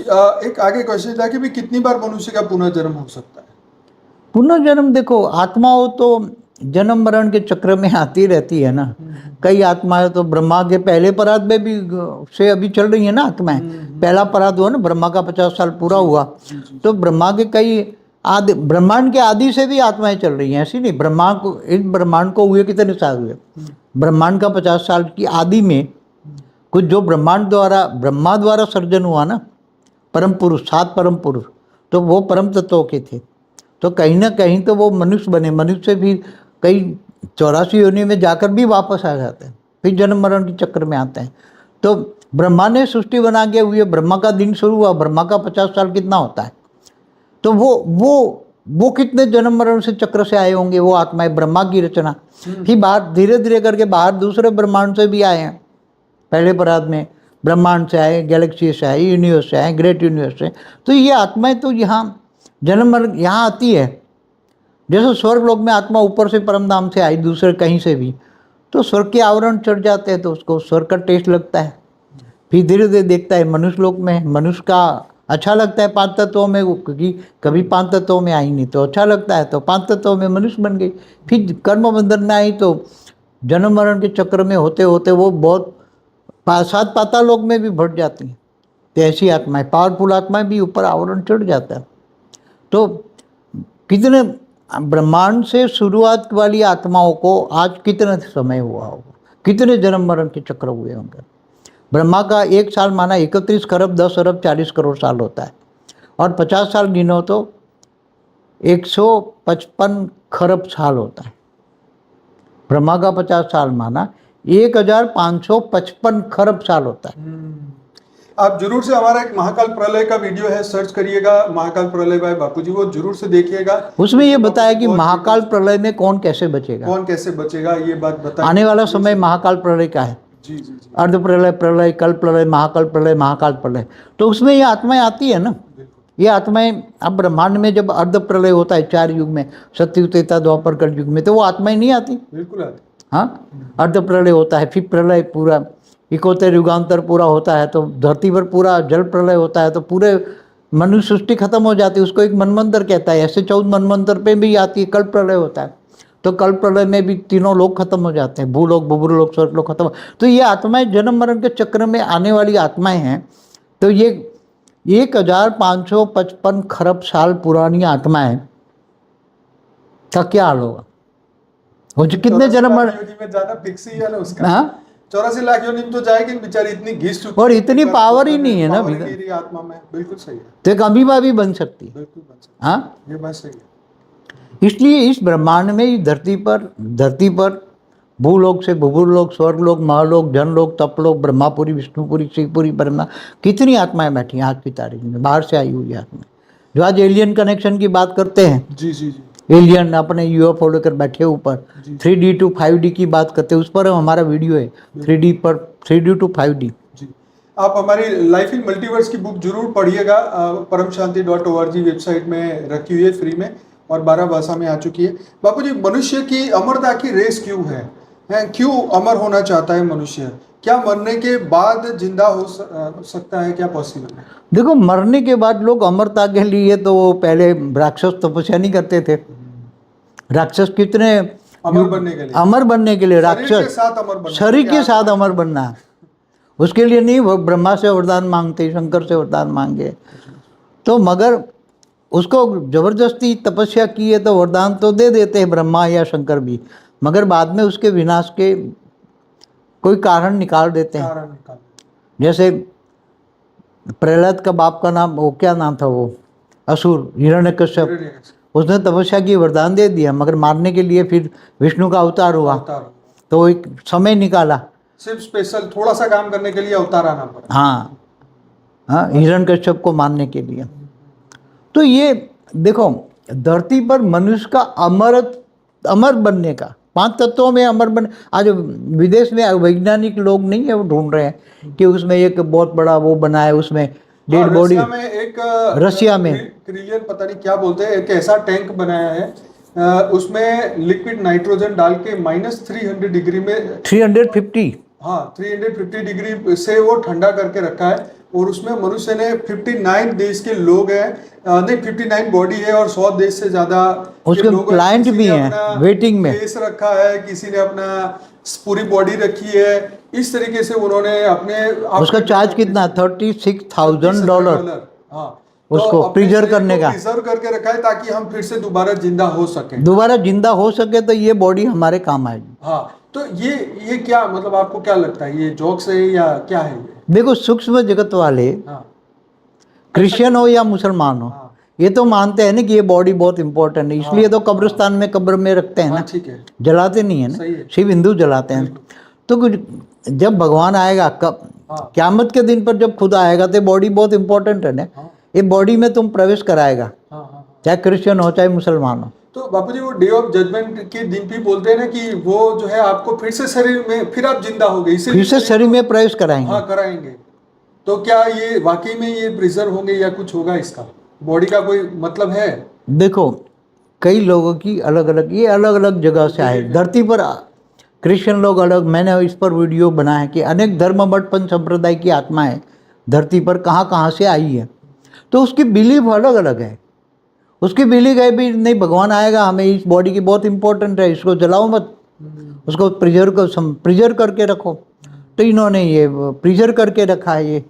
एक आगे क्वेश्चन था कि भी कितनी बार मनुष्य का पुनर्जन्म हो सकता है? पुनर्जन्म देखो, आत्माओं तो जन्म मरण के चक्र में आती रहती है ना। कई आत्माएं तो ब्रह्मा के पहले परात में भी से अभी चल रही है ना आत्माएं। पहला परात हुआ ना, ब्रह्मा का 50 साल पूरा हुआ, तो ब्रह्मा के कई आदि, ब्रह्मांड के आदि से भी आत्माएं चल रही हैं। ऐसी नहीं, ब्रह्मा को, इस ब्रह्मांड को हुए कितने साल हुए? ब्रह्मांड का 50 साल की आदि में कुछ जो ब्रह्मांड द्वारा, ब्रह्मा द्वारा सर्जन हुआ ना, परम पुरुष, 7 परम पुरुष, तो वो परम तत्वों के थे। तो कहीं ना कहीं तो वो मनुष्य बने, मनुष्य भी कई 84 योनि में जाकर भी वापस आ जाते हैं, फिर जन्म मरण के चक्र में आते हैं। तो ब्रह्मा ने सृष्टि बना के हुई, ब्रह्मा का दिन शुरू हुआ, ब्रह्मा का 50 साल कितना होता है, तो वो कितने जन्म मरण से चक्र से आए होंगे वो आत्माएं, ब्रह्मा की रचना। फिर बाहर धीरे धीरे करके बाहर दूसरे ब्रह्मांड से भी आए हैं। पहले परात में ब्रह्मांड से आए, गैलेक्सी से आए, यूनिवर्स से आए, ग्रेट यूनिवर्स से। तो ये आत्माएं तो यहाँ जन्म मरण यहाँ आती है। जैसे स्वर्ग लोक में आत्मा ऊपर से परम धाम से आई, दूसरे कहीं से भी, तो स्वर्ग के आवरण चढ़ जाते हैं तो उसको स्वर्ग का टेस्ट लगता है। फिर धीरे धीरे देखता है मनुष्य लोक में, मनुष्य का अच्छा लगता है 5 तत्वों में, क्योंकि कभी 5 तत्वों में आई नहीं, तो अच्छा लगता है, तो 5 तत्वों में मनुष्य बन गई। फिर कर्म बंधन में आई तो जन्म मरण के चक्र में होते होते वो बहुत 7 पाताल लोक में भी बढ़ जाती हैं। तो ऐसी आत्माएं, पावरफुल आत्माएं भी ऊपर आवरण चढ़ जाता है। तो कितने ब्रह्मांड से शुरुआत वाली आत्माओं को आज कितना समय हुआ होगा, कितने जन्म मरण के चक्र हुए होंगे। ब्रह्मा का 1 साल माना 31 खरब 10 अरब 40 करोड़ साल होता है, और 50 साल गिनो तो 155 खरब साल होता है। ब्रह्मा का 50 साल माना 1555 खरब साल होता है। आप जरूर से हमारा एक महाकाल प्रलय का वीडियो है, सर्च करिएगा महाकाल प्रलय बाय बापूजी, वो जरूर से देखिएगा। उसमें ये बताया कि महाकाल प्रलय में कौन कैसे बचेगा, कौन कैसे बचेगा, ये बात बताया। आने वाला समय महाकाल प्रलय का है। जी जी जी। अर्ध प्रलय, प्रलय, कल प्रलय, महाकाल प्रलय, महाकाल प्रलय, तो उसमें ये आत्माएं आती है ना। ये आत्माएं अब ब्रह्मांड में जब अर्ध प्रलय होता है 4 युग में, सतयुग, त्रेता, द्वापर, कल युग में, तो वो आत्माएं नहीं आती। बिल्कुल आती। हाँ, अर्ध प्रलय होता है, फिर प्रलय पूरा 71 युगांतर पूरा होता है, तो धरती पर पूरा जल प्रलय होता है, तो पूरे मनुष्य सृष्टि खत्म हो जाती है, उसको एक मनमंत्र कहता है। ऐसे 14 मनमंत्र पे भी आती है, कल प्रलय होता है, तो कल प्रलय में भी तीनों लोग खत्म हो जाते हैं, भूलोक, बुबुर लोक, स्वर्ग लोक खत्म। तो ये आत्माएं जन्म मरण के चक्र में आने वाली आत्माएं हैं। तो ये 1555 खरब साल पुरानी आत्माएं का क्या हाल होगा? वो जो कितने जन्म मरण में जाना फिक्स ही है ना उसका। हाँ, 84 लाख योनि में तो जाएगी बेचारी, इतनी घिस चुकी और इतनी पावर ही नहीं है ना भीतर आत्मा में। बिल्कुल सही है, तो एक अमीबा भी बन सकती है। बिल्कुल बन सकती है। हाँ, ये बात सही है। इसलिए इस ब्रह्मांड में, इस धरती पर भूलोक से भूभुलोक, स्वर्गलोक, महालोक, जनलोक, तपलोक, ब्रह्मापुरी, विष्णुपुरी, शिवपुरी, ब्रह्मा, कितनी आत्माएं बैठी हैं आज की तारीख में, बाहर से आई हुई आत्माएं। जो आज एलियन कनेक्शन की बात करते हैं, जी जी जी, एलियन अपने यूएफओ लेकर बैठे ऊपर, 3D to 5D की बात करते हैं, उस पर हमारा वीडियो है, 3D to 5D। जी, आप हमारी लाइफ इन मल्टीवर्स की बुक जरूर पढ़िएगा। परमशांति.org वेबसाइट में रखी हुई है फ्री में, और 12 भाषा में आ चुकी है। बापूजी, मनुष्य की अमरता की रेस क्यों है? क्यों अमर होना चाहता है मनुष्य? क्या मरने के बाद जिंदा हो सकता है? क्या पॉसिबल है? देखो, मरने के बाद लोग अमरता के लिए तो पहले राक्षस तपस्या नहीं करते थे। राक्षस कितने अमर बनने के लिए, अमर बनने के लिए राक्षस शरीर के साथ अमर बनना है, उसके लिए नहीं वो ब्रह्मा से वरदान मांगते, शंकर से वरदान मांगे, तो मगर उसको जबरदस्ती तपस्या की है तो वरदान तो दे देते हैं ब्रह्मा या शंकर भी, मगर बाद में उसके विनाश के कोई कारण निकाल देते हैं। जैसे प्रहलाद का बाप का नाम, वो क्या नाम था, वो असुर हिरण्यकश्यप, उसने तपस्या की, वरदान दे दिया, मगर मारने के लिए फिर विष्णु का अवतार हुआ, तो एक समय निकाला, सिर्फ स्पेशल थोड़ा सा काम करने के लिए अवतार आना पड़ा। हाँ हाँ, हिरण्यकश्यप को मारने के लिए। तो ये देखो, धरती पर मनुष्य का अमर बनने का, 5 तत्वों में अमर बन, आज विदेश में वैज्ञानिक लोग नहीं है वो ढूंढ रहे हैं कि उसमें एक बहुत बड़ा वो बना है, उसमें डेड बॉडी, रशिया में क्रिलियन पता नहीं क्या बोलते हैं, एक ऐसा टैंक बनाया है, उसमें लिक्विड नाइट्रोजन डाल के -300 डिग्री में 350 हाँ 350 डिग्री से वो ठंडा करके रखा है, और उसमें मनुष्य ने 59 देश के लोग हैं, नहीं 59 बॉडी है और 100 देश से ज्यादा के उसके लोग हैं। क्लाइंट किसी भी ने हैं अपना वेटिंग में। फेस रखा है, किसी ने अपना पूरी बॉडी रखी है। इस तरीके से उन्होंने अपने उसका चार्ज कितना? $36,000 हाँ, तो उसको अपने प्रिजर्व शरीर करने को का। प्रिजर्व करके रखा है ताकि हम फिर से दोबारा जिंदा हो सके। दोबारा जिंदा हो सके तो ये बॉडी हमारे काम आएगी। हाँ, तो ये क्या मतलब आपको क्या लगता है, ये जोक्स है या क्या है ये? देखो, सूक्ष्म जगत वाले हाँ क्रिश्चियन हो या मुसलमान हो, हाँ ये तो मानते हैं ना कि ये बॉडी बहुत इंपॉर्टेंट है, इसलिए तो कब्रिस्तान में कब्र में रखते हैं हाँ, ना, ठीक है, जलाते नहीं है ना, सही है। सिर्फ हिंदू जलाते हैं। तो जब भगवान आएगा, कब हाँ क़यामत के दिन पर जब खुद आएगा, तो बॉडी बहुत इंपॉर्टेंट है ना। हाँ ये बॉडी में तुम प्रवेश कराएगा, हाँ हाँ। चाहे क्रिश्चियन हो चाहे मुसलमान हो। तो बापू जी, वो डे ऑफ जजमेंट के दिन भी बोलते हैं ना कि वो जो है आपको फिर से शरीर में, फिर आप जिंदा हो गए, फिर इसीलिए से शरीर में प्रवेश कराएंगे। हाँ कराएंगे। तो क्या ये वाकई में ये प्रिजर्व होंगे या कुछ होगा, इसका बॉडी का कोई मतलब है? देखो, कई लोगों की अलग अलग, ये अलग अलग जगह से आए धरती पर। क्रिश्चियन लोग अलग, मैंने इस पर वीडियो बनाया है कि अनेक धर्म मठ पंच संप्रदाय की आत्माएं धरती पर कहाँ कहाँ से आई है, तो उसकी बिलीफ अलग अलग है। उसकी बिलीफ है भी नहीं, भगवान आएगा, हमें इस बॉडी की बहुत इंपॉर्टेंट है, इसको जलाओ मत, उसको प्रिजर्व करके रखो। तो इन्होंने ये प्रिजर्व करके रखा है, ये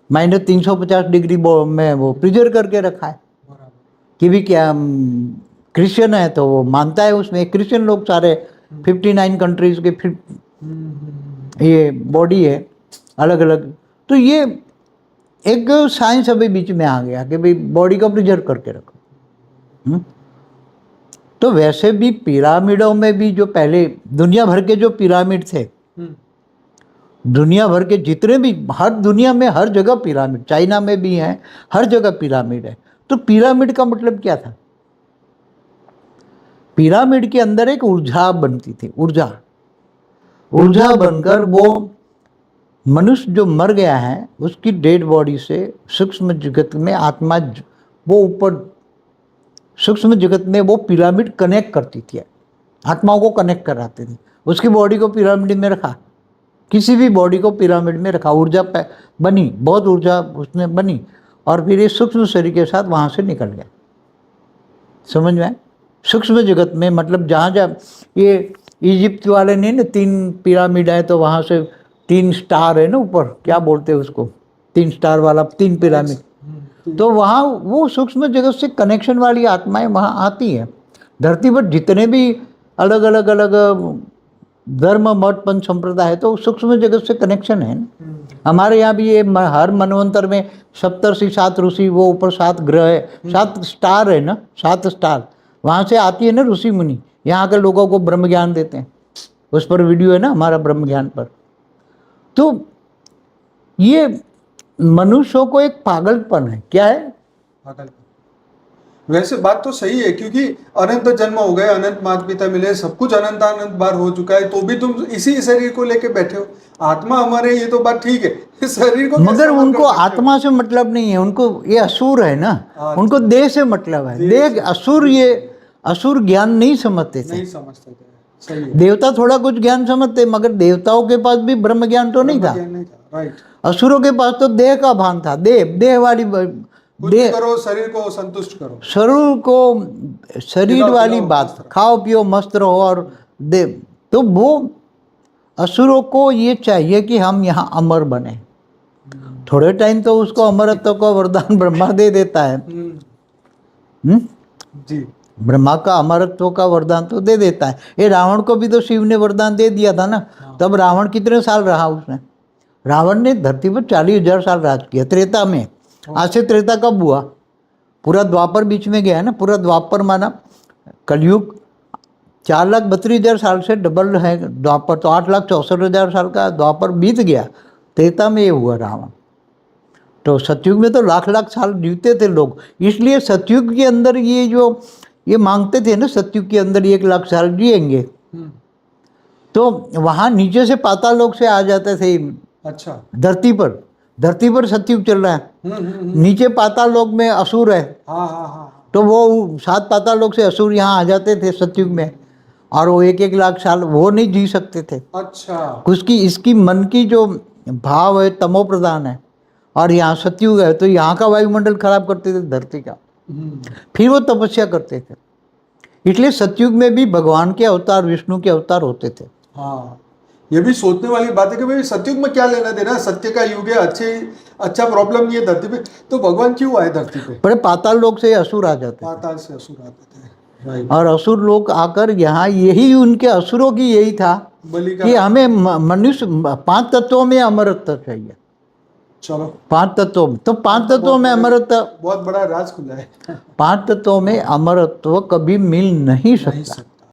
-350 डिग्री में वो प्रिजर्व करके रखा है कि भी क्या क्रिश्चियन है तो वो मानता है उसमें। क्रिश्चियन लोग सारे 59 कंट्रीज के फिर ये बॉडी है अलग अलग। तो ये एक साइंस अभी बीच में आ गया कि भाई बॉडी को प्रिजर्व करके रखो। तो वैसे भी पिरामिडों में भी जो पहले दुनिया भर के जो पिरामिड थे, दुनिया भर के जितने भी, हर दुनिया में हर जगह पिरामिड, चाइना में भी हैं, हर जगह पिरामिड है। तो पिरामिड का मतलब क्या था? पिरामिड के अंदर एक ऊर्जा बनती थी, ऊर्जा बनकर वो मनुष्य जो मर गया है उसकी डेड बॉडी से सूक्ष्म जगत में आत्मा वो ऊपर सूक्ष्म जगत में वो पिरामिड कनेक्ट करती थी, आत्माओं को कनेक्ट कराती थी। उसकी बॉडी को पिरामिड में रखा, किसी भी बॉडी को पिरामिड में रखा, ऊर्जा बनी, बहुत ऊर्जा उसमें बनी, और फिर ये सूक्ष्म शरीर के साथ वहाँ से निकल गया। समझ में आए? सूक्ष्म जगत में मतलब जहाँ जहाँ ये इजिप्ट वाले ने ना 3 पिरामिड है, तो वहाँ से 3 स्टार है ना ऊपर, क्या बोलते हैं उसको, 3 स्टार वाला 3 पिरामिड। तो वहाँ वो सूक्ष्म जगत से कनेक्शन वाली आत्माएं वहाँ आती हैं। धरती पर जितने भी अलग अलग धर्म मठ पंच संप्रदाय है, तो सूक्ष्म जगत से कनेक्शन है ना। हमारे यहाँ भी ये हर मनवंतर में 70 7 ऋषि, वो ऊपर 7 ग्रह है, 7 स्टार है ना, 7 स्टार, वहाँ से आती है ना ऋषि मुनि, यहाँ के लोगों को ब्रह्म ज्ञान देते हैं। उस पर वीडियो है ना हमारा ब्रह्म ज्ञान पर। तो ये मनुष्यों को एक पागलपन है, क्या है पागलपन। वैसे बात तो सही है, क्योंकि अनंत जन्म हो गए, अनंत माता पिता मिले, सब कुछ अनंत बार हो चुका है, तो भी तुम इसी शरीर को लेके बैठे हो। आत्मा हमारे, ये तो बात ठीक है, शरीर को मगर उनको आत्मा से मतलब नहीं है, उनको ये असुर है ना, उनको देह से मतलब है। देह असुर, ये असुर ज्ञान नहीं समझते थे, नहीं समझते थे, सही है। देवता थोड़ा कुछ ज्ञान समझते, मगर देवताओं के पास भी ब्रह्म ज्ञान तो नहीं था। राइट। असुरों के पास तो देह का भान था, देह वाली देह करो, शरीर को संतुष्ट करो, शरीर वाली बात, खाओ पियो मस्त रहो और दे। तो वो असुरों को ये चाहिए कि हम यहाँ अमर बने। थोड़े टाइम तो उसको अमरत्व का वरदान ब्रह्मा दे देता है। जी, ब्रह्मा का अमरत्व का वरदान तो दे देता है। ये रावण को भी तो शिव ने वरदान दे दिया था ना। तब रावण कितने साल रहा उसने? रावण ने धरती पर 40,000 साल राज किया, त्रेता में। आज से त्रेता कब हुआ? पूरा द्वापर बीच में गया है ना, पूरा द्वापर माना कलयुग 4,32,000 साल से डबल है द्वापर, तो 8,64,000 साल का द्वापर बीत गया। त्रेता में ये हुआ रावण। तो सतयुग में तो लाख लाख साल जीते थे लोग, इसलिए सतयुग के अंदर ये मांगते थे ना, सतयुग के अंदर 1,00,000 साल जिएंगे। तो वहाँ नीचे से पाताल लोक से आ जाते थे। अच्छा, धरती पर सतयुग चल रहा है, नीचे पाताल लोक में असुर है। हाँ। तो वो 7 पाताल लोक से असुर यहाँ आ जाते थे सतयुग में, और वो 1,00,000 लाख साल वो नहीं जी सकते थे। अच्छा, उसकी इसकी मन की जो भाव है तमो प्रधान है, और यहाँ सतयुग है तो यहाँ का वायुमंडल खराब करते थे, धरती का। फिर वो तपस्या करते थे। इसलिए सतयुग में भी भगवान के अवतार, विष्णु के अवतार होते थे। हाँ, ये भी सोचने वाली बात है कि भाई सतयुग में क्या लेना देना, सत्य का युग है, अच्छा प्रॉब्लम नहीं है धरती पे, तो भगवान क्यों आए धरती पे? बड़े पाताल लोक से असुर आ जाते थे, पाताल से असुर आते थे, राइट। और असुर लोग आकर यहाँ, यही उनके असुरों की यही था बलि का, कि हमें मनुष्य 5 तत्वों में अमरत्व चाहिए। चलो 5 तत्वों में, तो 5 तत्वों में अमरत्व, बहुत बड़ा राज खुला है। 5 तत्वों में अमरत्व कभी मिल नहीं नहीं सकता। सकता।